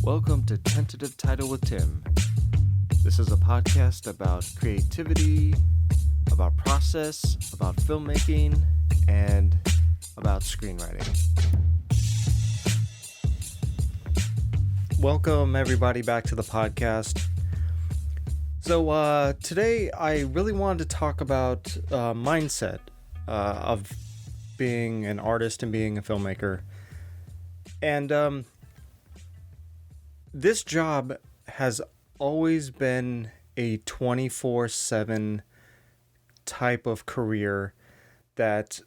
Welcome to Tentative Title with Tim. This is a podcast about creativity, about process, about filmmaking, and about screenwriting. Welcome everybody back to the podcast. So today I really wanted to talk about mindset of being an artist and being a filmmaker. And this job has always been a 24/7 type of career that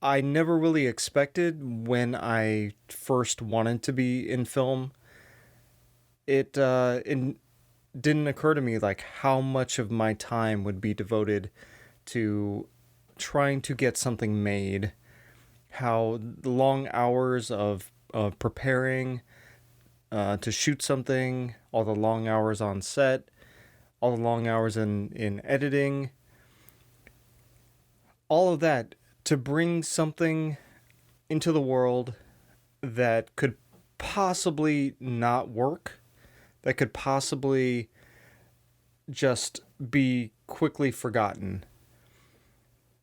I never really expected when I first wanted to be in film. It didn't occur to me like how much of my time would be devoted to trying to get something made, how the long hours of preparing to shoot something, all the long hours on set, all the long hours in editing, all of that to bring something into the world that could possibly not work, that could possibly just be quickly forgotten.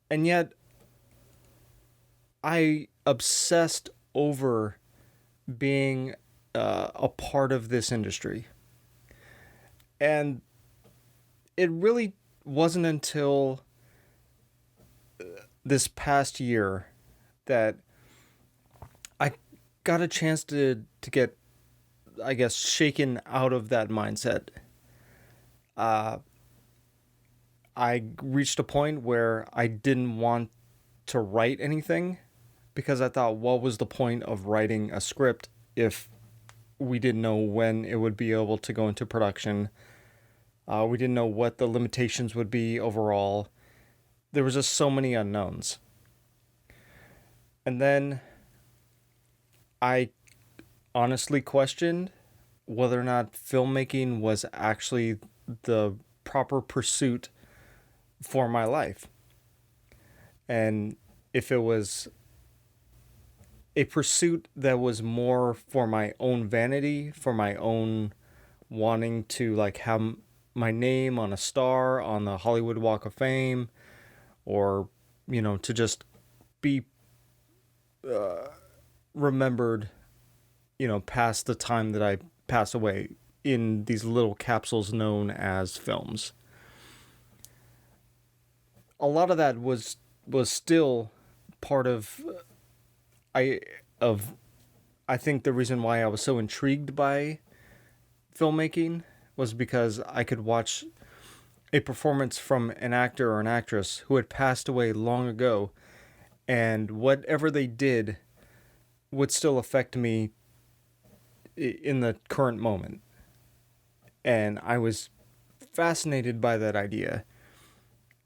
And yet, I obsessed over being a part of this industry. And it really wasn't until this past year that I got a chance to get, I guess, shaken out of that mindset. I reached a point where I didn't want to write anything because I thought, what was the point of writing a script if we didn't know when it would be able to go into production? We didn't know what the limitations would be overall. There was just so many unknowns. And then I honestly questioned whether or not filmmaking was actually the proper pursuit for my life. And if it was a pursuit that was more for my own vanity, for my own wanting to like have my name on a star on the Hollywood Walk of Fame, or, you know, to just be remembered, you know, past the time that I pass away in these little capsules known as films. A lot of that was still part of I think the reason why I was so intrigued by filmmaking was because I could watch a performance from an actor or an actress who had passed away long ago, and whatever they did would still affect me in the current moment. And I was fascinated by that idea.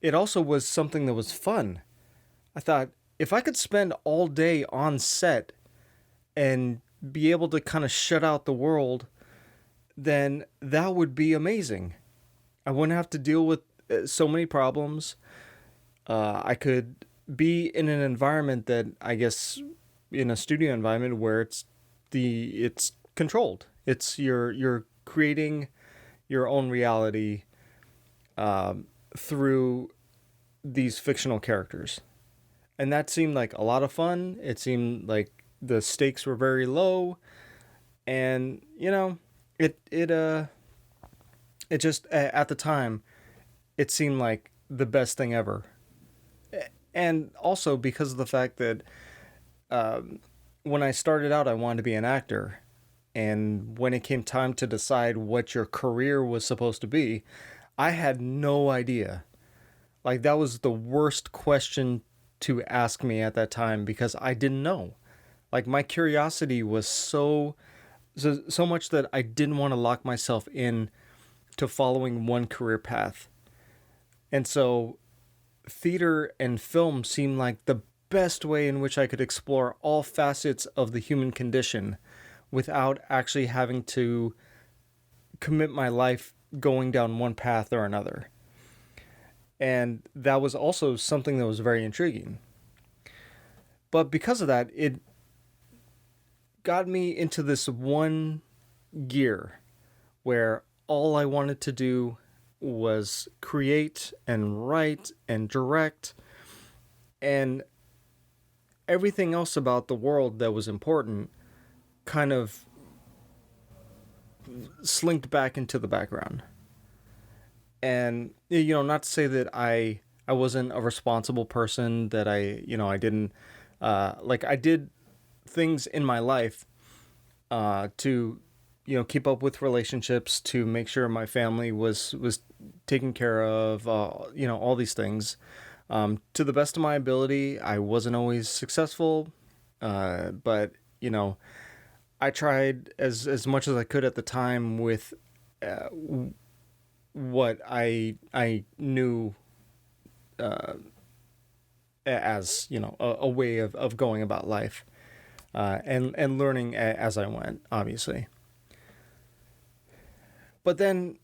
It also was something that was fun. I thought, if I could spend all day on set and be able to kind of shut out the world, then that would be amazing. I wouldn't have to deal with so many problems. I could be in an environment that, I guess, in a studio environment where it's controlled. It's you're creating your own reality through these fictional characters. And that seemed like a lot of fun. It seemed like the stakes were very low. And, you know, it just, at the time, it seemed like the best thing ever. And also because of the fact that when I started out, I wanted to be an actor. And when it came time to decide what your career was supposed to be, I had no idea. Like, that was the worst question to ask me at that time because I didn't know. Like, my curiosity was so much that I didn't want to lock myself in to following one career path. And so theater and film seemed like the best way in which I could explore all facets of the human condition without actually having to commit my life going down one path or another. And that was also something that was very intriguing. But because of that, it got me into this one gear where all I wanted to do was create and write and direct, and everything else about the world that was important kind of slinked back into the background. And, not to say that I wasn't a responsible person, that I didn't, I did things in my life to, keep up with relationships, to make sure my family was taken care of, all these things. To the best of my ability. I wasn't always successful, but, I tried as much as I could at the time with what I knew as a way of going about life, and learning as I went, obviously. But then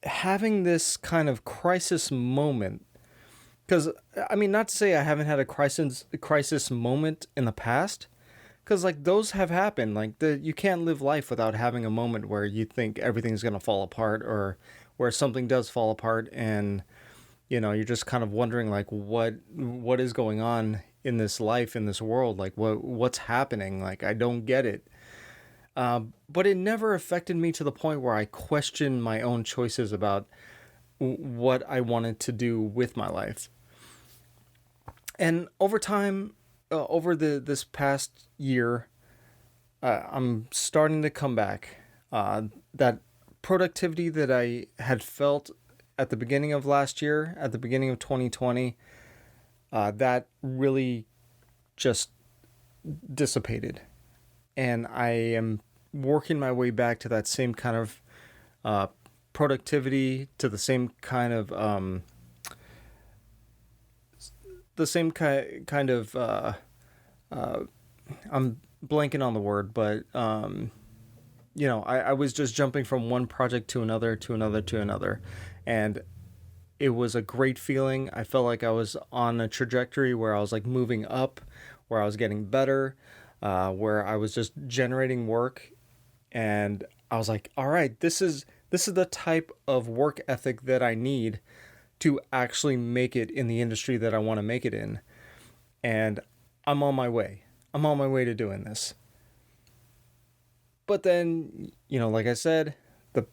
having this kind of crisis moment, because not to say I haven't had a crisis moment in the past, because those have happened. You can't live life without having a moment where you think everything's gonna fall apart, or where something does fall apart, and you're just kind of wondering what is going on in this life, in this world, what's happening, I don't get it. But it never affected me to the point where I questioned my own choices about what I wanted to do with my life. And over time, over this past year, I'm starting to come back. That productivity that I had felt at the beginning of last year, at the beginning of 2020, that really just dissipated. And I am working my way back to that same kind of productivity, to the same kind of I'm blanking on the word, but I was just jumping from one project to another, and it was a great feeling. I felt like I was on a trajectory where I was moving up, where I was getting better, where I was just generating work, and I was like, all right, this is the type of work ethic that I need to actually make it in the industry that I want to make it in. And I'm on my way. I'm on my way to doing this. But then, like I said, the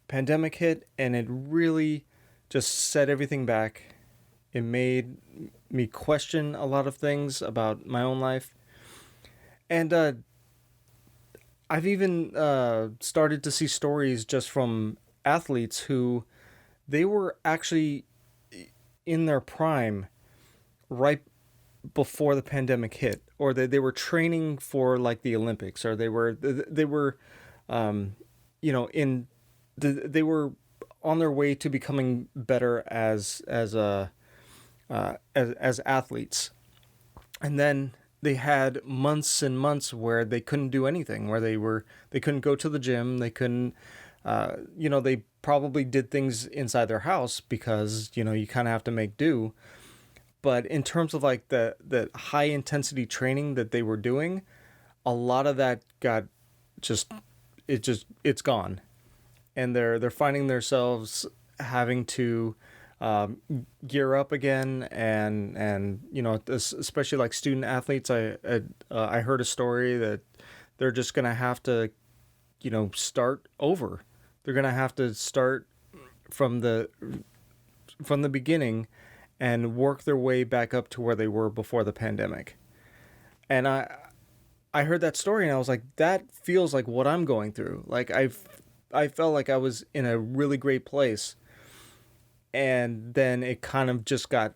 pandemic hit, and it really just set everything back. It made me question a lot of things about my own life. And I've even started to see stories just from athletes who they were actually in their prime right before the pandemic hit, or they were training for the Olympics, or they were they were on their way to becoming better as athletes. And then they had months and months where they couldn't do anything, where they couldn't go to the gym, they couldn't they probably did things inside their house because you kind of have to make do. But in terms of the high intensity training that they were doing, a lot of that got it's gone. And they're finding themselves having to gear up again, and especially student athletes. I heard a story that they're just gonna have to start over. They're gonna have to start from the beginning and work their way back up to where they were before the pandemic. And I heard that story, and I was like, that feels like what I'm going through. I felt like I was in a really great place, and then it kind of just got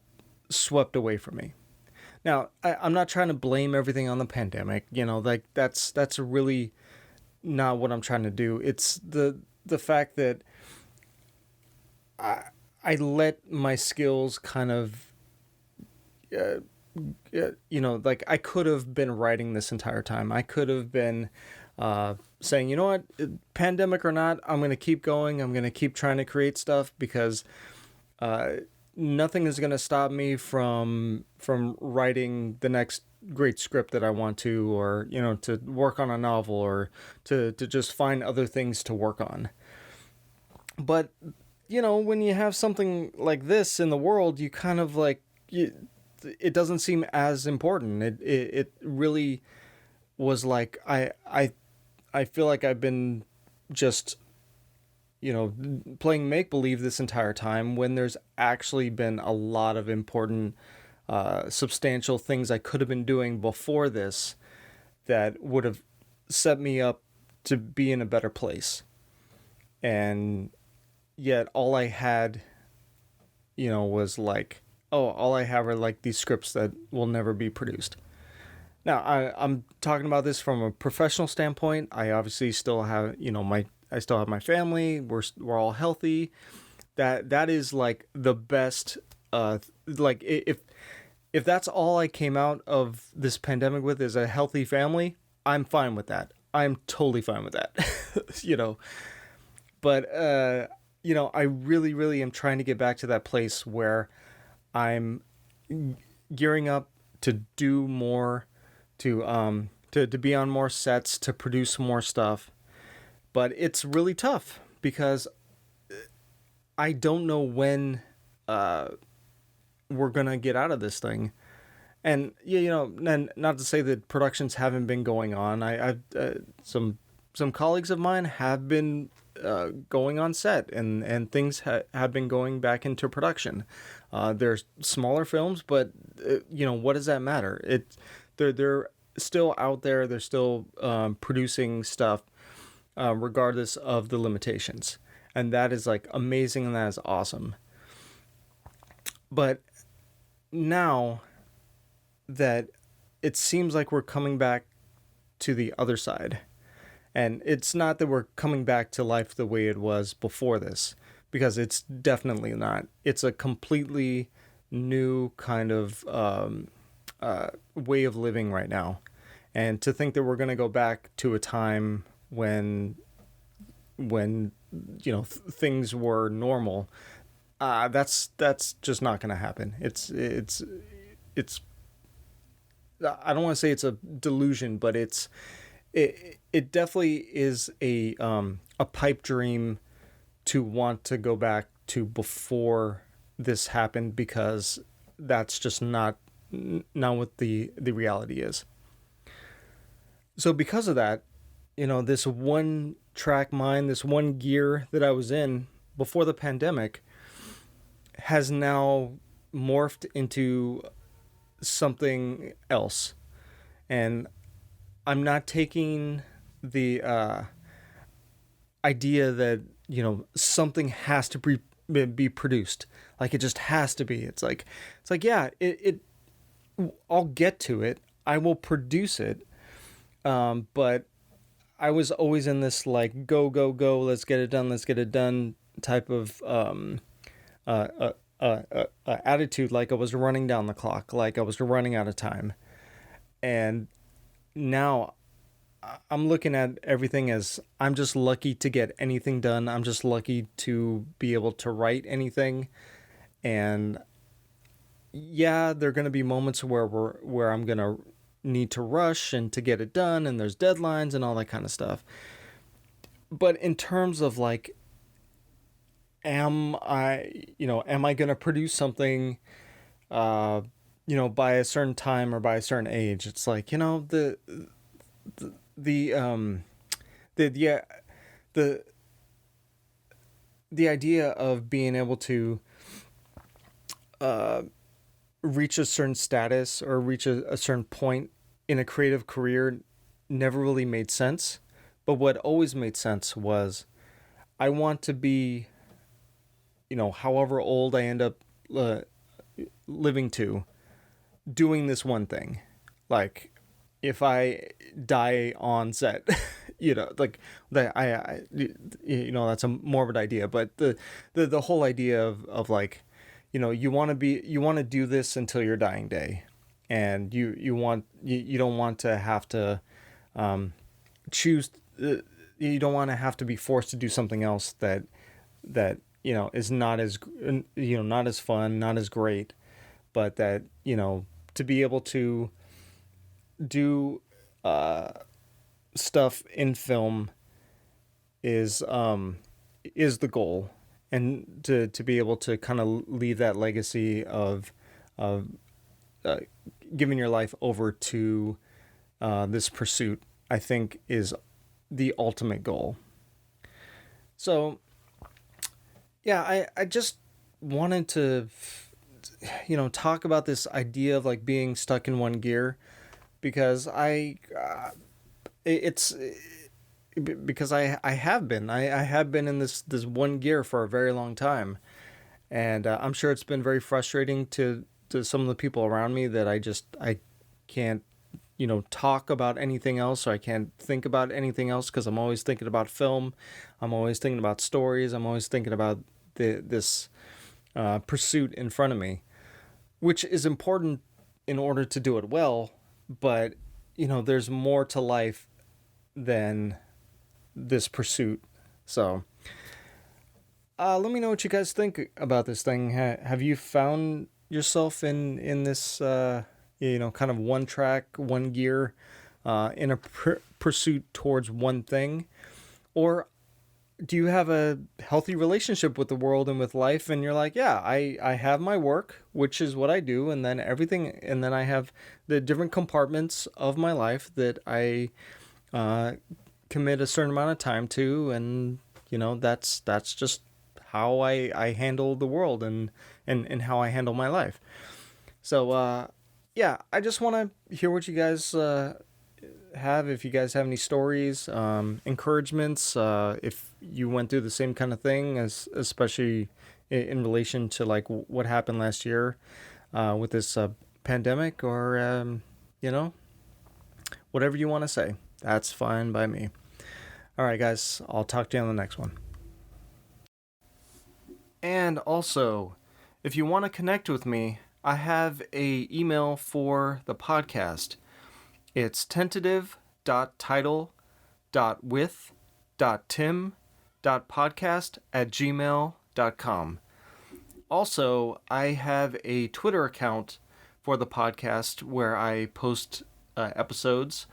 swept away from me. Now, I'm not trying to blame everything on the pandemic. That's really not what I'm trying to do. It's the fact that I let my skills kind of, I could have been writing this entire time. I could have been saying, you know what, pandemic or not, I'm going to keep going. I'm going to keep trying to create stuff, because nothing is going to stop me from writing the next great script that I want to, or, to work on a novel, or to just find other things to work on. But, when you have something like this in the world, you kind of it doesn't seem as important. It really was like, I feel like I've been just, playing make-believe this entire time, when there's actually been a lot of important, substantial things I could have been doing before this that would have set me up to be in a better place. And yet all I had, was like, oh, all I have are like these scripts that will never be produced. Now, I'm talking about this from a professional standpoint. I obviously still have, I still have my family. We're all healthy. That is like the best. Like if that's all I came out of this pandemic with is a healthy family, I'm fine with that. I'm totally fine with that. But I really, really am trying to get back to that place where I'm gearing up to do more, to be on more sets, to produce more stuff. But it's really tough because I don't know when we're gonna get out of this thing. And and not to say that productions haven't been going on. I've some colleagues of mine have been going on set, and things have been going back into production. There's smaller films, but what does that matter? They're still out there. They're still producing stuff, regardless of the limitations, and that is like amazing, and that is awesome. But now that it seems like we're coming back to the other side. And it's not that we're coming back to life the way it was before this, because it's definitely not. It's a completely new kind of way of living right now. And to think that we're going to go back to a time when things were normal, that's just not going to happen. It's I don't want to say it's a delusion, but it definitely is a pipe dream to want to go back to before this happened, because that's just not what the reality is. So because of that, this one track mind, this one gear that I was in before the pandemic has now morphed into something else. And I'm not taking the idea that, something has to be produced. Like it just has to be. It's like, yeah, I'll get to it. I will produce it. But I was always in this like, go, let's get it done type of attitude, like I was running down the clock, like I was running out of time. And now I'm looking at everything as I'm just lucky to get anything done. I'm just lucky to be able to write anything. And yeah, there are going to be moments where I'm going to need to rush and to get it done, and there's deadlines and all that kind of stuff. But in terms of like, am I going to produce something, by a certain time or by a certain age? It's like, the idea of being able to reach a certain status or reach a certain point in a creative career never really made sense. But what always made sense was I want to be, however old I end up living to, doing this one thing. Like if I die on set, like that, that's a morbid idea, but the whole idea of like, you want to do this until your dying day, and you don't want to have to choose. You don't want to have to be forced to do something else that is not as not as fun, not as great, but that to be able to do stuff in film is the goal, and to be able to kind of leave that legacy of giving your life over to this pursuit, I think, is the ultimate goal. So, yeah, I just wanted to, talk about this idea of like being stuck in one gear, because because I have been in this one gear for a very long time, and I'm sure it's been very frustrating to some of the people around me that I can't talk about anything else, or I can't think about anything else, because I'm always thinking about film, I'm always thinking about stories, I'm always thinking about this pursuit in front of me, which is important in order to do it well. But there's more to life than this pursuit. So let me know what you guys think about this thing. Have you found yourself in this kind of one track, one gear, in a pursuit towards one thing? Or do you have a healthy relationship with the world and with life, and you're like, yeah, I have my work, which is what I do, and then everything, and then I have the different compartments of my life that I commit a certain amount of time to, and that's just how I handle the world, and how I handle my life. So yeah, I just want to hear what you guys have. If you guys have any stories, encouragements, if you went through the same kind of thing, especially in relation to like what happened last year with this pandemic, or whatever you want to say, that's fine by me. All right, guys, I'll talk to you on the next one. And also, if you want to connect with me, I have a email for the podcast. It's tentative.title.with.tim.podcast@gmail.com. Also, I have a Twitter account for the podcast where I post episodes,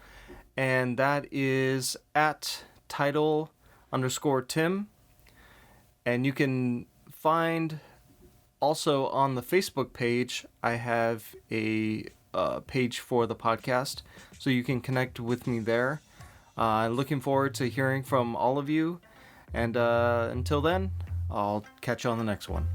and that is at title_Tim. And you can find also on the Facebook page, I have a page for the podcast, so you can connect with me there. Looking forward to hearing from all of you, and until then, I'll catch you on the next one.